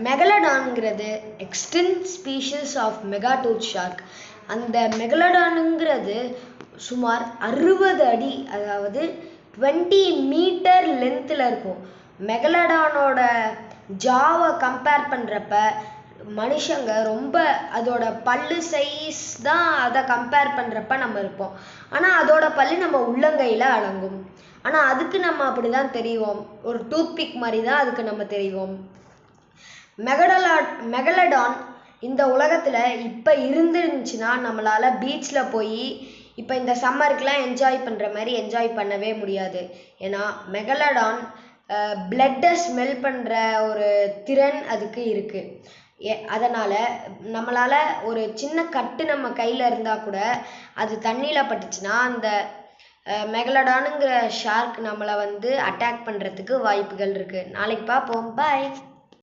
மெகலடான்ங்கிறது extinct species of மெகாடூத் shark. அந்த மெகலடானுங்கிறது சுமார் 60 அடி, அதாவது 20 மீட்டர் லென்த்தில் இருக்கும். மெகலடானோட ஜாவை கம்பேர் பண்ணுறப்ப மனுஷங்க ரொம்ப அதோட பல்லு சைஸ் தான் அதை கம்பேர் பண்ணுறப்ப நம்ம இருப்போம். ஆனால் அதோட பல்லு நம்ம உள்ளங்கையில் அடங்கும். ஆனால் அதுக்கு நம்ம அப்படி தான் தெரிவோம், ஒரு டூத்பிக் மாதிரி தான் அதுக்கு நம்ம தெரிவோம். மெகலடான் இந்த உலகத்தில் இப்போ இருந்துருந்துச்சுன்னா நம்மளால் பீச்சில் போய் இப்போ இந்த சம்மருக்கெலாம் என்ஜாய் பண்ணுற மாதிரி என்ஜாய் பண்ணவே முடியாது. ஏன்னா மெகலடான் பிளட்டை ஸ்மெல் பண்ணுற ஒரு திறன் அதுக்கு இருக்குது. அதனால் நம்மளால் ஒரு சின்ன கட்டு நம்ம கையில் இருந்தால் கூட அது தண்ணியில் பட்டுச்சுன்னா அந்த மெகலடானுங்கிற ஷார்க் நம்மளை அட்டாக் பண்ணுறதுக்கு வாய்ப்புகள் இருக்குது. நாளைக்கு பார்ப்போம். பாய்.